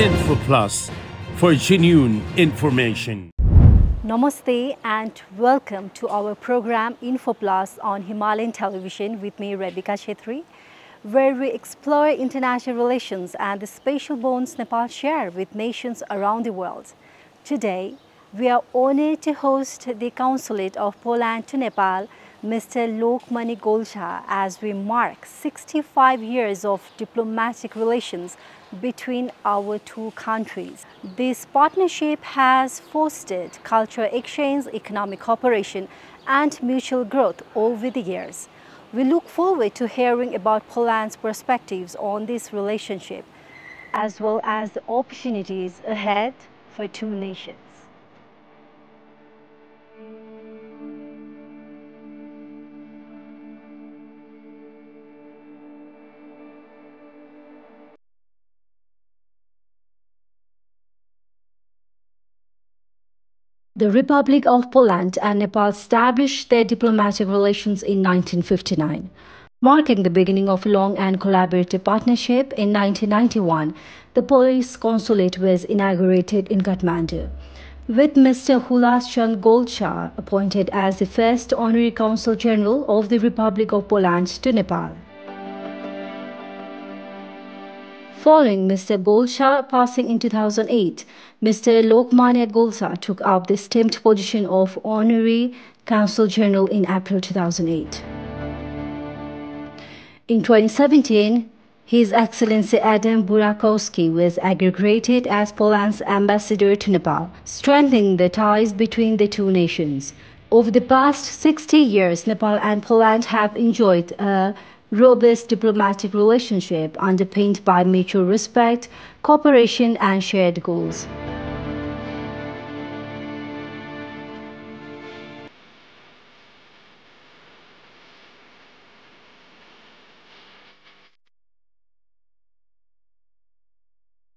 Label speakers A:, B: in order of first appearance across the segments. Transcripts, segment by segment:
A: Info Plus for genuine information.
B: Namaste and welcome to our program Info Plus on Himalayan Television with me Rebecca Chetri, where we explore international relations and the special bonds Nepal share with nations around the world. Today, we are honored to host the Consulate of Poland to Nepal, Mr. Lokmanya Golchha, as we mark 65 years of diplomatic relations between our two countries. This partnership has fostered cultural exchange, economic cooperation, and mutual growth over the years. We look forward to hearing about Poland's perspectives on this relationship, as well as the opportunities ahead for two nations. The Republic of Poland and Nepal established their diplomatic relations in 1959, marking the beginning of a long and collaborative partnership. In 1991, the Polish consulate was inaugurated in Kathmandu, with Mr. Golchha appointed as the first Honorary Consul General of the Republic of Poland to Nepal. Following Mr. Golchha passing in 2008, Mr. Lokmanya Golchha took up the esteemed position of Honorary Consul General in April 2008. In 2017, His Excellency Adam Burakowski was aggregated as Poland's ambassador to Nepal, strengthening the ties between the two nations. Over the past 60 years, Nepal and Poland have enjoyed a robust diplomatic relationship underpinned by mutual respect, cooperation, and shared goals.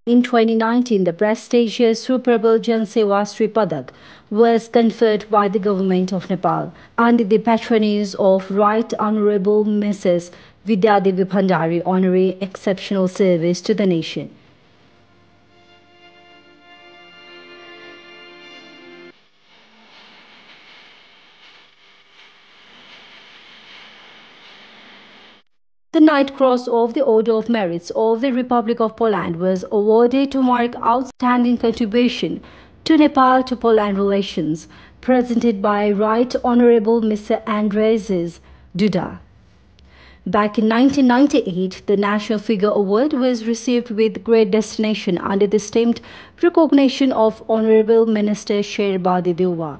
B: In 2019, the prestigious Super Bowl Jan Seva Shri Padak was conferred by the Government of Nepal under the patronage of Right Honorable Mrs. Vidyadevi Bhandari, Honorary Exceptional Service to the Nation. The Knight Cross of the Order of Merits of the Republic of Poland was awarded to mark outstanding contribution to Nepal-to-Poland relations, presented by Right Honorable Mr. Andrzej Duda. Back in 1998, the National Figure Award was received with great distinction under the esteemed recognition of Honorable Minister Sherbadi Deuba,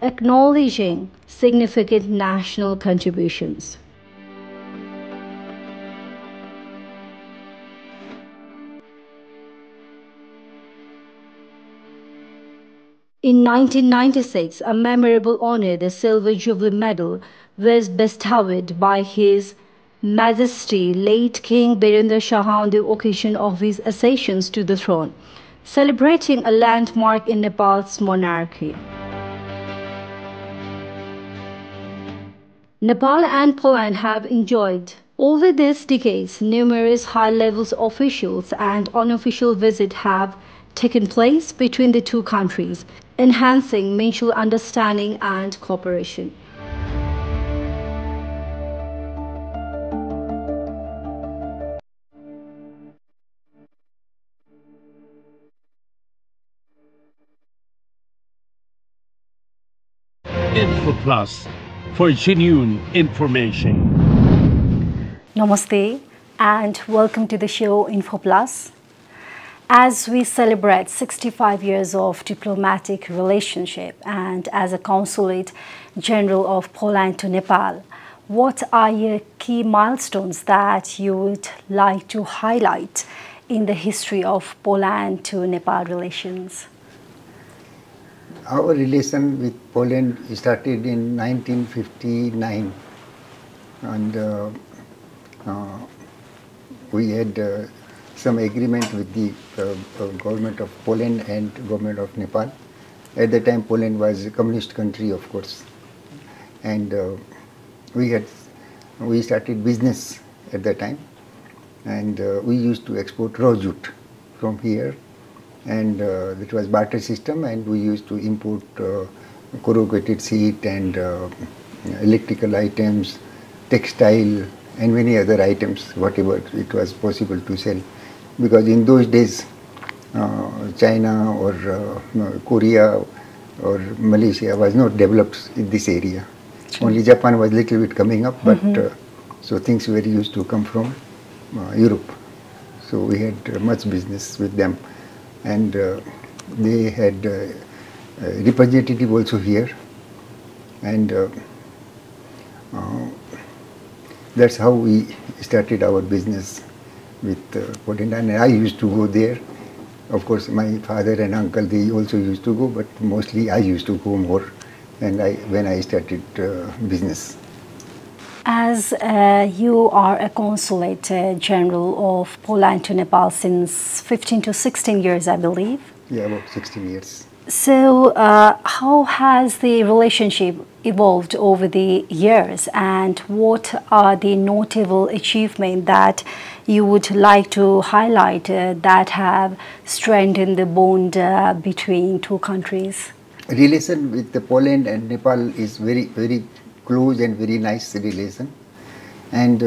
B: acknowledging significant national contributions. In 1996, a memorable honor, the Silver Jubilee Medal, was bestowed by His Majesty late King Birendra Shah on the occasion of his accession to the throne, celebrating a landmark in Nepal's monarchy. Nepal and Poland have enjoyed over these decades numerous high-level officials and unofficial visits have taken place between the two countries, enhancing mutual understanding and cooperation.
A: Info Plus for genuine information.
B: Namaste and welcome to the show Info Plus. As we celebrate 65 years of diplomatic relationship and as a Consulate General of Poland to Nepal, what are your key milestones that you would like to highlight in the history of Poland to Nepal relations?
C: Our relation with Poland started in 1959 and we had some agreement with the government of Poland and government of Nepal. At the time Poland was a communist country, of course, and we started business at the time, and we used to export raw jute from here and it was barter system, and we used to import corrugated sheet and electrical items, textile, and many other items, whatever it was possible to sell. Because in those days, China or Korea or Malaysia was not developed in this area. Only Japan was little bit coming up, but so things were used to come from Europe. So we had much business with them, and they had a representative also here, and that's how we started our business with Poland. And I used to go there. Of course, my father and uncle, they also used to go, but mostly I used to go more, and when I started business.
B: As you are a consulate general of Poland to Nepal since 15 to 16 years, I believe.
C: Yeah, about 16 years.
B: So how has the relationship evolved over the years, and what are the notable achievements that you would like to highlight that have strengthened the bond between two countries?
C: Relation with the Poland and Nepal is very, very close and very nice relation, and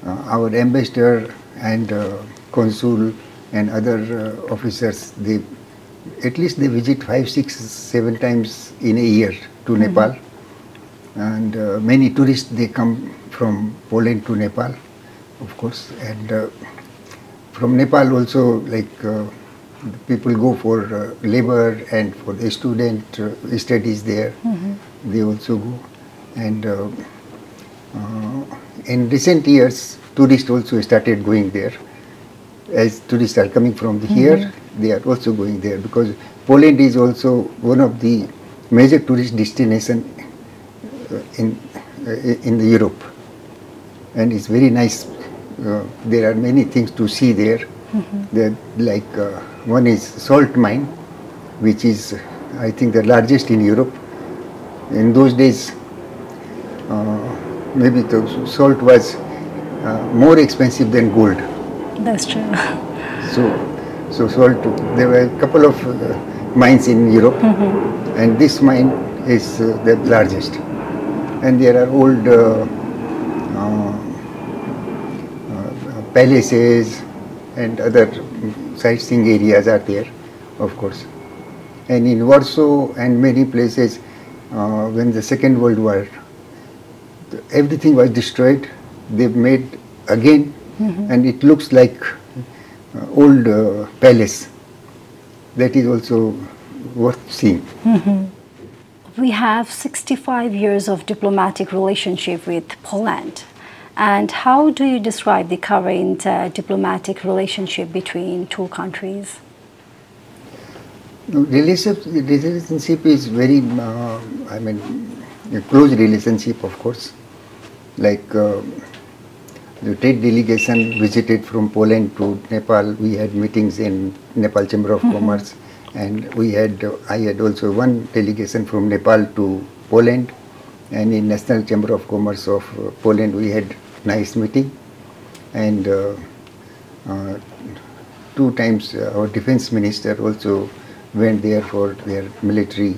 C: our ambassador and consul and other officers, they at least they visit 5, 6, 7 times in a year to Nepal, and many tourists, they come from Poland to Nepal, of course, and from Nepal also, like people go for labor and for the student studies there. They also go, and in recent years tourists also started going there. As tourists are coming from here, they are also going there, because Poland is also one of the major tourist destination in the Europe, and it's very nice. There are many things to see there. Like one is salt mine, which is, I think, the largest in Europe. In those days, maybe the salt was more expensive than gold.
B: That's true.
C: So salt, there were a couple of mines in Europe, and this mine is the largest. And there are old palaces and other sightseeing areas are there, of course. And in Warsaw and many places, when the Second World War, everything was destroyed. They've made again, and it looks like old palace. That is also worth seeing.
B: We have 65 years of diplomatic relationship with Poland. And how do you describe the current diplomatic relationship between two countries?
C: Relationship is very, I mean, a close relationship, of course. Like the trade delegation visited from Poland to Nepal. We had meetings in Nepal Chamber of Commerce, and I had also one delegation from Nepal to Poland, and in National Chamber of Commerce of Poland we had nice meeting, and 2 times our defense minister also went there for their military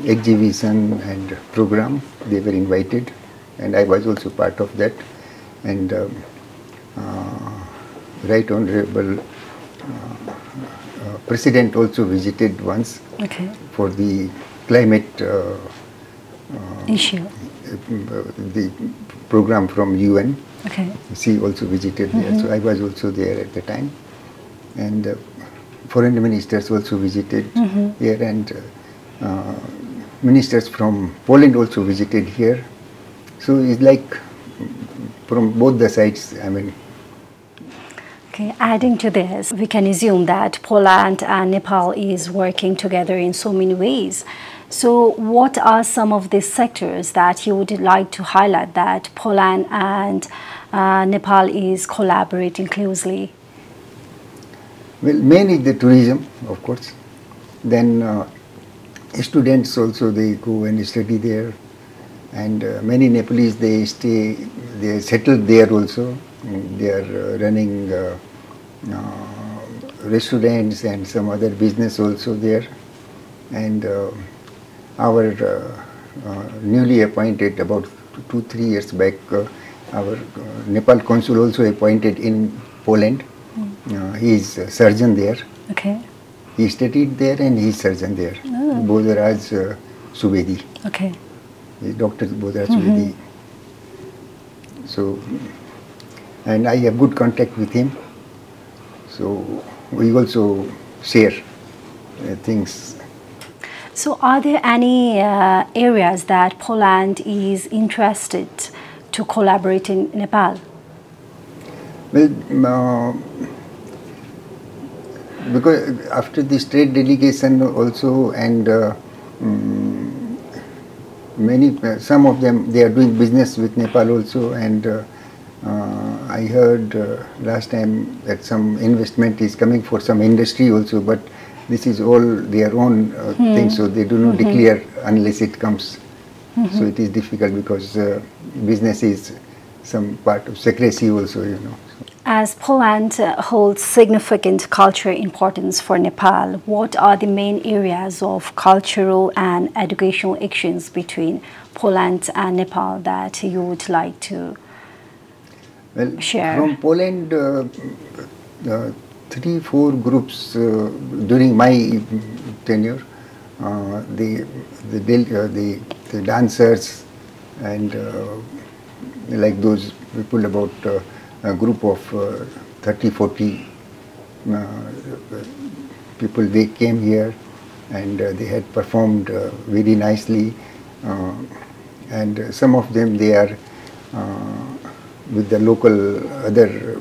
C: exhibition and program. They were invited, and I was also part of that. And Right Honorable President also visited once for the climate
B: issue.
C: The program from UN. She also visited there, so I was also there at the time. And foreign ministers also visited here, and ministers from Poland also visited here. So it's like from both the sides, I mean.
B: Okay, adding to this, we can assume that Poland and Nepal is working together in so many ways. So what are some of the sectors that you would like to highlight that Poland and Nepal is collaborating closely?
C: Well, mainly the tourism, of course. Then students also, they go and study there. And many Nepalese, they settled there also. They are running restaurants and some other business also there. And our newly appointed, about 2-3 years back, our Nepal Consul also appointed in Poland. He is a surgeon there.
B: Okay.
C: He studied there and he is surgeon there. Bodharaj Subedi.
B: Okay.
C: Dr. Bodharaj Subedi. So, and I have good contact with him. So we also share things.
B: So are there any areas that Poland is interested to collaborate in Nepal?
C: Well, because after this trade delegation also, and some of them, they are doing business with Nepal also, and I heard last time that some investment is coming for some industry also, but this is all their own thing, so they do not declare unless it comes. So it is difficult because business is some part of secrecy also, you know.
B: As Poland holds significant cultural importance for Nepal, what are the main areas of cultural and educational actions between Poland and Nepal that you would like to share?
C: From Poland, 3-4 groups during my tenure, the dancers and like those people, about a group of 30-40 people, they came here and they had performed very nicely, and some of them, they are with the local other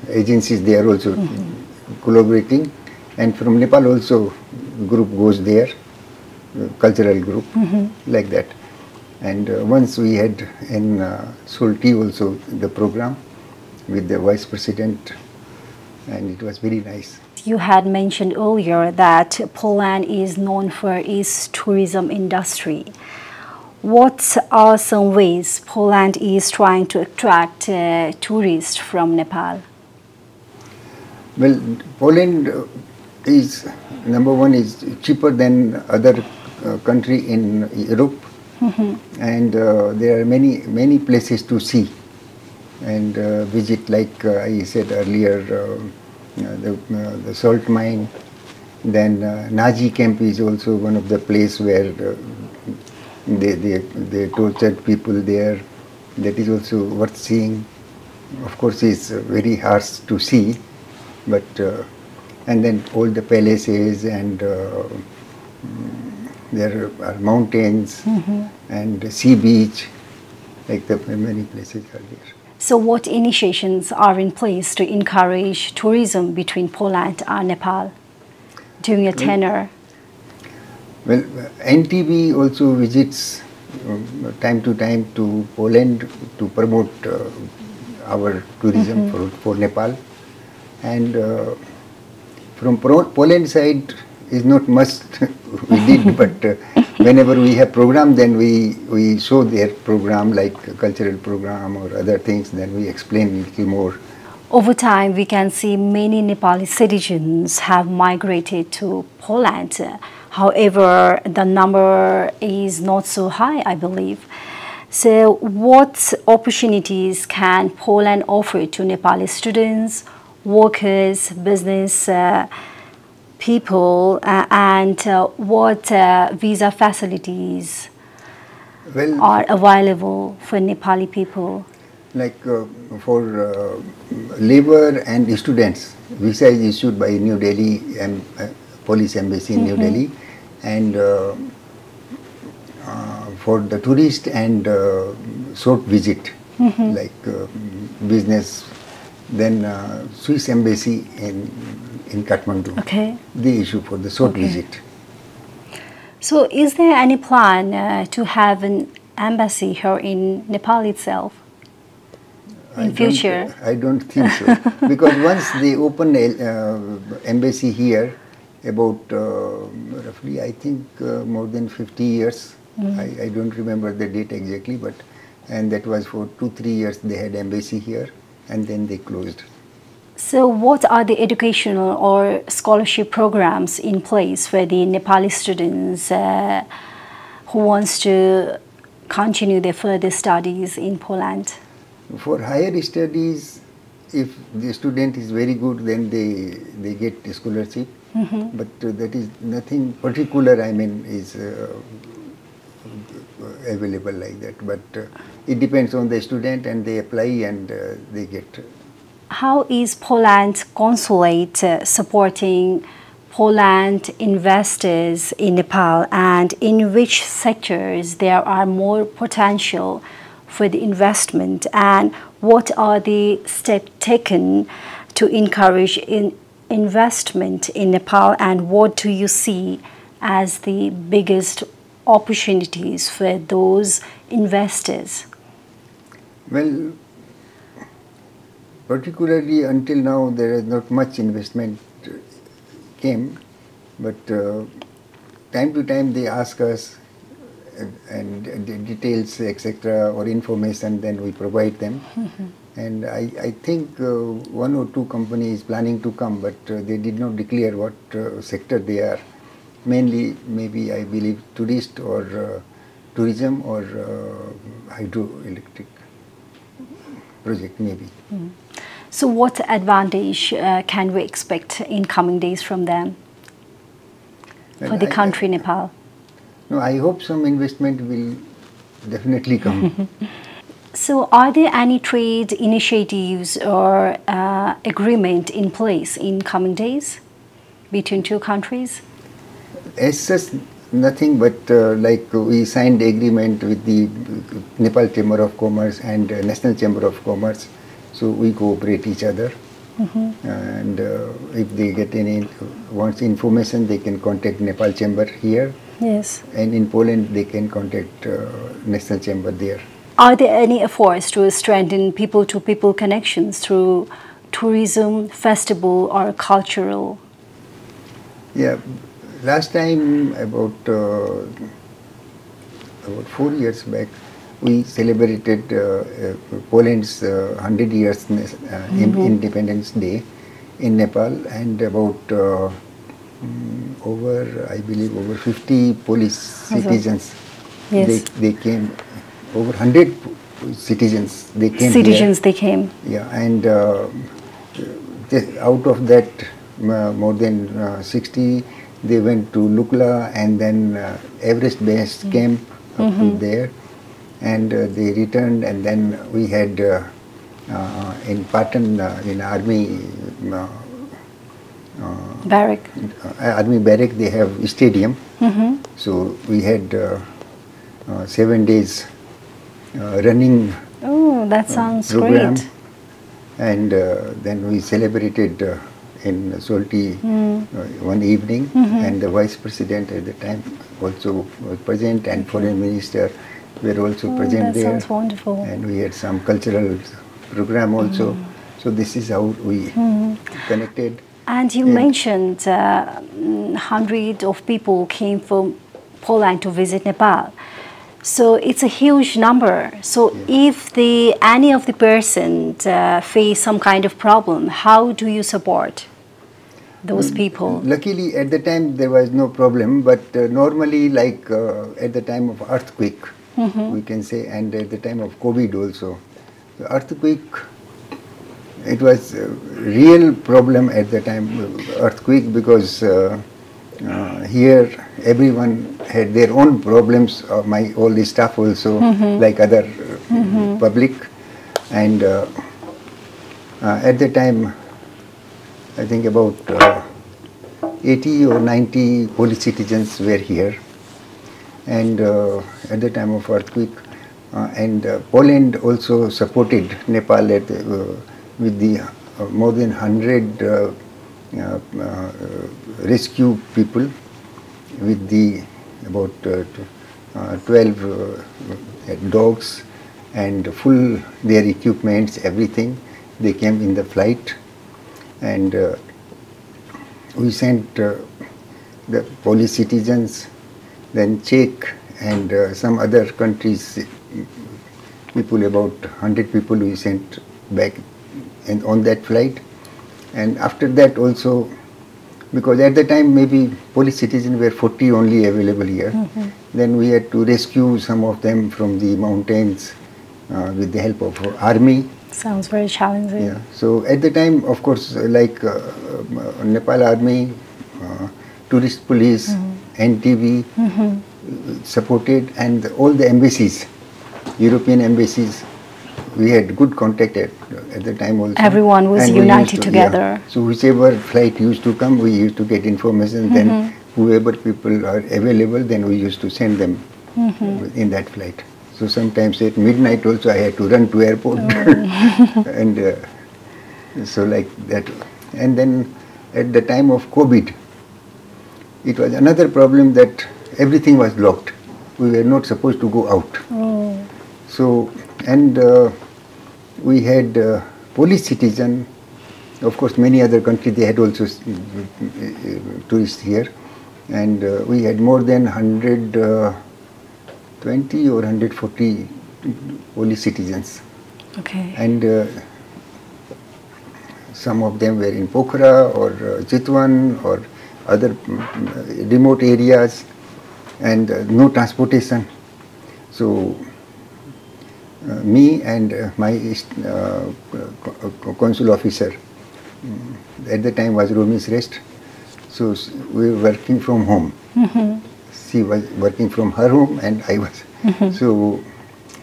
C: agencies, they are also collaborating, and from Nepal also group goes there, cultural group, like that. And once we had in Sulti also the program with the Vice President, and it was very nice.
B: You had mentioned earlier that Poland is known for its tourism industry. What are some ways Poland is trying to attract tourists from Nepal?
C: Well, Poland is, number one, is cheaper than other country in Europe. And there are many places to see and visit, like I said earlier, the salt mine. Then Nazi camp is also one of the place where they tortured people there. That is also worth seeing. Of course, it's very harsh to see, but and then all the palaces, and there are mountains and sea beach, like many places are there.
B: So what initiations are in place to encourage tourism between Poland and Nepal during your tenure?
C: Well, NTV also visits time to time to Poland to promote our tourism for Nepal. And from Poland side is not much we did, but whenever we have program, then we show their program, like cultural program or other things, then we explain a little more.
B: Over time, we can see many Nepali citizens have migrated to Poland. However, the number is not so high, I believe. So what opportunities can Poland offer to Nepali students, workers, business people, and what visa facilities are available for Nepali people?
C: Like for labor and students, visa is issued by New Delhi and Police Embassy in New Delhi, and for the tourist and short visit, like business, then Swiss Embassy in Kathmandu, they issue for the short visit.
B: So is there any plan to have an embassy here in Nepal itself in future?
C: I don't think so, because once they open embassy here, about roughly, I think more than 50 years, I don't remember the date exactly, but and that was for 2-3 years they had embassy here, and then they closed.
B: So what are the educational or scholarship programs in place for the Nepali students who wants to continue their further studies in Poland?
C: For higher studies, if the student is very good, then they get a scholarship. But that is nothing particular, I mean, is available like that. But it depends on the student, and they apply and they get.
B: How is Poland consulate supporting Poland investors in Nepal, and in which sectors there are more potential for the investment, and what are the steps taken to encourage investment in Nepal, and what do you see as the biggest opportunities for those investors?
C: Well, particularly until now there is not much investment came, but time to time they ask us and the details, etc., or information, then we provide them. And I think one or two companies planning to come, but they did not declare what sector they are. Mainly, maybe I believe tourist or tourism or hydroelectric project maybe.
B: So what advantage can we expect in coming days from them for the country Nepal?
C: No, I hope some investment will definitely come.
B: So are there any trade initiatives or agreement in place in coming days between two countries?
C: As such, nothing, but like we signed agreement with the Nepal Chamber of Commerce and National Chamber of Commerce, so we cooperate each other. And if they get any wants information, they can contact Nepal Chamber here.
B: Yes.
C: And in Poland, they can contact National Chamber there.
B: Are there any efforts to strengthen people-to-people connections through tourism, festival, or cultural?
C: Yeah, last time about 4 years back, we celebrated Poland's 100 years Independence Day in Nepal, and about I believe over 50 Polish citizens.
B: Yes.
C: They came. Over 100 citizens they came.
B: They came.
C: Yeah, and out of that, more than 60 they went to Lukla, and then Everest Base Camp up to there, and they returned, and then we had in Patan in army
B: Barrack.
C: Army barrack, they have a stadium. So we had 7 days running.
B: Oh, that sounds
C: program.
B: great.
C: And then we celebrated in Solti one evening, and the Vice President at the time also was present, and Foreign Minister were also present there.
B: That sounds wonderful.
C: And we had some cultural program also. So this is how we connected.
B: And you mentioned 100 of people came from Poland to visit Nepal. So it's a huge number. So if any of the person face some kind of problem, how do you support those people?
C: Luckily, at the time there was no problem, but normally, like at the time of earthquake, we can say, and at the time of COVID also, the earthquake, it was a real problem at the time earthquake, because here everyone had their own problems, all the staff also, like other public, and at the time I think about 80 or 90 Polish citizens were here, and at the time of earthquake, and Poland also supported Nepal with the more than 100 rescue people, with the about 12 dogs and full their equipments, everything. They came in the flight, and we sent the Polish citizens, then Czech and some other countries people, about 100 people we sent back and on that flight. And after that also, because at the time maybe Polish citizens were 40 only available here, then we had to rescue some of them from the mountains with the help of army.
B: Sounds very challenging.
C: Yeah. So at the time, of course, like Nepal Army, tourist police, NTV supported, and all the embassies, European embassies, we had good contact at the time also.
B: Everyone was
C: And we
B: united
C: used to,
B: together.
C: Yeah. So whichever flight used to come, we used to get information. Then whoever people are available, then we used to send them in that flight. So sometimes at midnight also I had to run to airport. And so like that. And then at the time of COVID, it was another problem that everything was locked. We were not supposed to go out. So, and we had Polish citizen, of course many other countries, they had also tourists here. And we had more than 120 or 140 Polish citizens.
B: Okay.
C: And some of them were in Pokhara or Chitwan or other remote areas, and no transportation. So me and my consul officer at the time was Romi's Rest. So we were working from home. She was working from her home and I was. So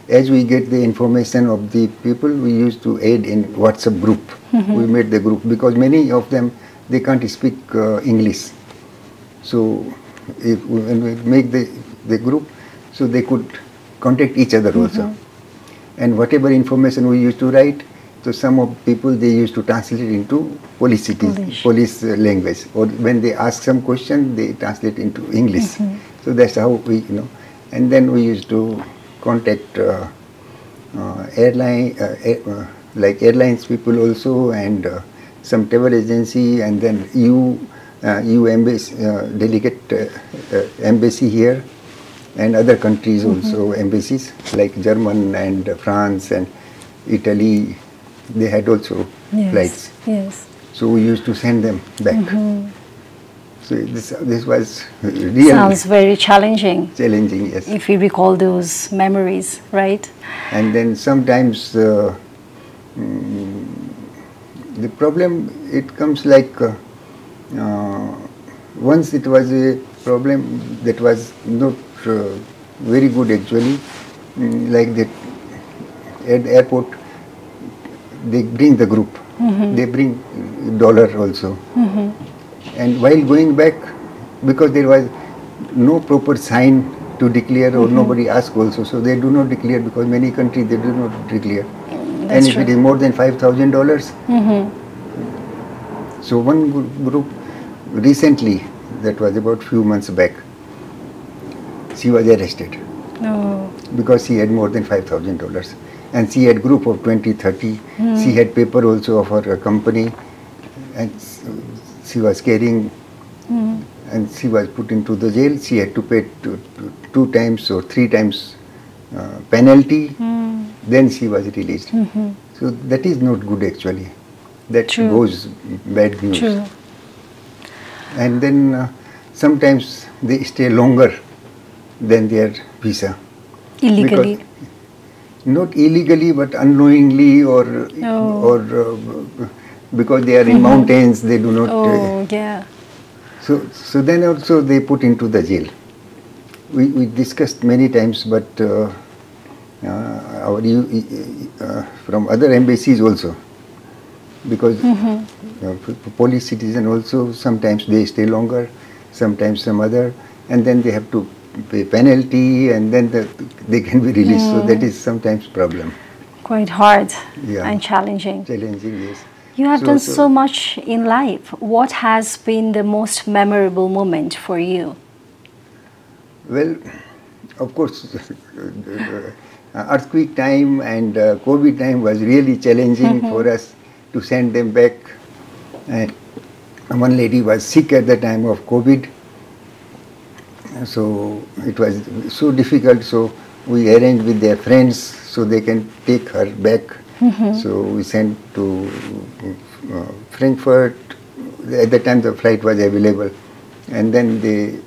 C: as we get the information of the people, we used to aid in WhatsApp group. We made the group because many of them, they can't speak English. So when we make the group, so they could contact each other also. And whatever information we used to write, so some of people, they used to translate it into Polish language. Or when they ask some question, they translate into English. So that's how we, And then we used to contact like airlines people also, and some travel agency, and then EU embassy, delegate embassy here, and other countries also embassies like German and France and Italy. They had also flights.
B: Yes.
C: So we used to send them back. So this was really
B: sounds very challenging.
C: Challenging, yes.
B: If we recall those memories, right?
C: And then sometimes the problem, it comes like once it was a problem that was not very good actually, like that at the airport they bring the group, they bring dollar also, and while going back, because there was no proper sign to declare or nobody asked also, so they do not declare, because many countries they do not declare. And if it is more than $5,000, so one group recently, that was about few months back, she was arrested because she had more than $5,000, and she had group of 20, 30. She had paper also of her company, and she was carrying, and she was put into the jail. She had to pay two times or three times penalty. Then she was released. So that is not good actually. That goes bad news.
B: True.
C: And then sometimes they stay longer than their visa.
B: Illegally?
C: Because not illegally, but unknowingly, or because they are in mountains, they do not. So then also they put into the jail. We discussed many times, but from other embassies also, because Polish citizen also, sometimes they stay longer, sometimes some other, and then they have to pay penalty, and then they can be released. So that is sometimes problem.
B: Quite hard and challenging.
C: Challenging, yes.
B: You have done so much in life. What has been the most memorable moment for you?
C: Well, of course, earthquake time and COVID time was really challenging for us to send them back. And one lady was sick at the time of COVID. So it was so difficult, so we arranged with their friends so they can take her back. So we sent to Frankfurt. At the time the flight was available, and then they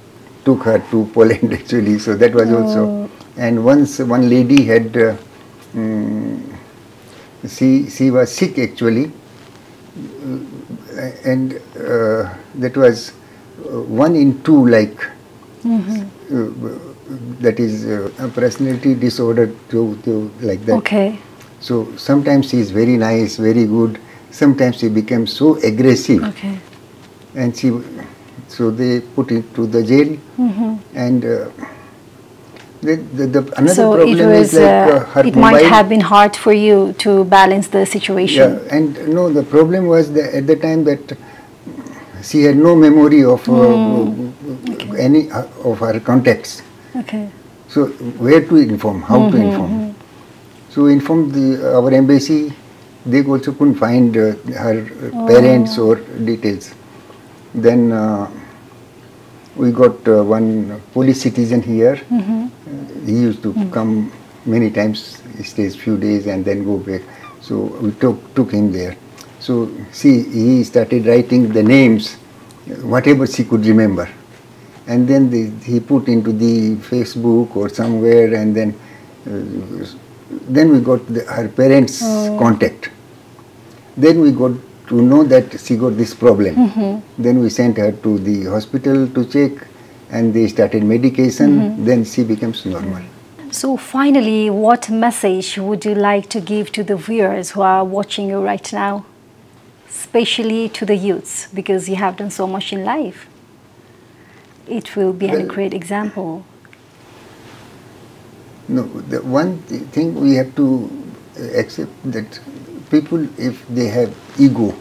C: took her to Poland actually. So that was also. And once one lady had, she was sick actually, and that was 1 in 2 like. That is a personality disorder to like that.
B: Okay.
C: So sometimes she is very nice, very good. Sometimes she becomes so aggressive.
B: Okay.
C: And so they put it to the jail. And another
B: So
C: problem
B: it was,
C: is like her
B: it
C: mobile.
B: might have been hard for you to balance the situation.
C: Yeah, and no, the problem was that at the time that she had no memory of any of her contacts.
B: Okay.
C: So where to inform, how to inform. So informed our embassy, they also couldn't find her parents or details. Then we got one police citizen here. He used to come many times, he stays few days and then go back. So we took him there. So see, he started writing the names, whatever she could remember. And then he put into the Facebook or somewhere, and then we got her parents' contact. Then we got to know that she got this problem. Then we sent her to the hospital to check, and they started medication. Then she becomes normal.
B: So finally, what message would you like to give to the viewers who are watching you right now, especially to the youths, because you have done so much in life? It will be a great example.
C: No, the one thing we have to accept that people, if they have ego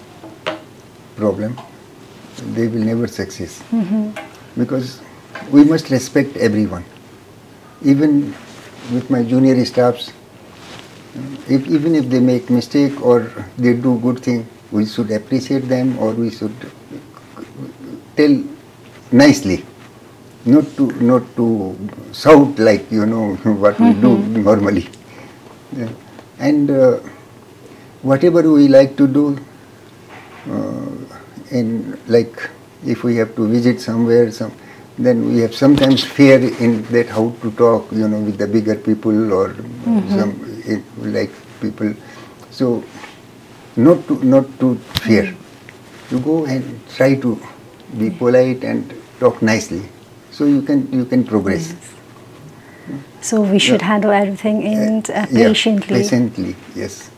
C: problem, they will never succeed. Because we must respect everyone. Even with my junior staffs, even if they make mistake or they do good thing, we should appreciate them, or we should tell nicely. Not to shout like what we do normally. And whatever we like to do, in like if we have to visit somewhere, then we have sometimes fear in that how to talk, with the bigger people or like people. So not to fear. You go and try to be polite and talk nicely. So you can progress.
B: So we should handle everything and patiently.
C: Yeah, patiently, yes.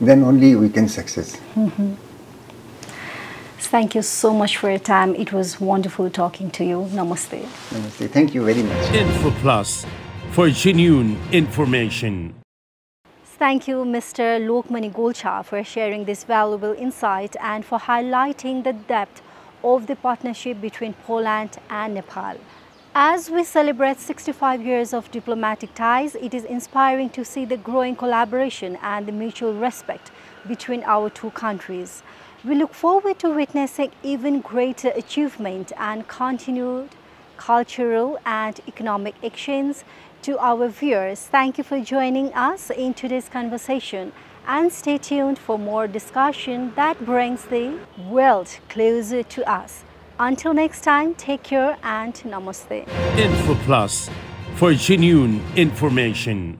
C: Then only we can success.
B: Thank you so much for your time. It was wonderful talking to you. Namaste.
C: Namaste. Thank you very much.
A: Info Plus for genuine information.
B: Thank you, Mr. Lokmanya Golchha, for sharing this valuable insight and for highlighting the depth of the partnership between Poland and Nepal. As we celebrate 65 years of diplomatic ties, it is inspiring to see the growing collaboration and the mutual respect between our two countries. We look forward to witnessing even greater achievement and continued cultural and economic exchange. To our viewers, thank you for joining us in today's conversation, and stay tuned for more discussion that brings the world closer to us. Until next time, take care and namaste.
A: Info Plus for genuine information.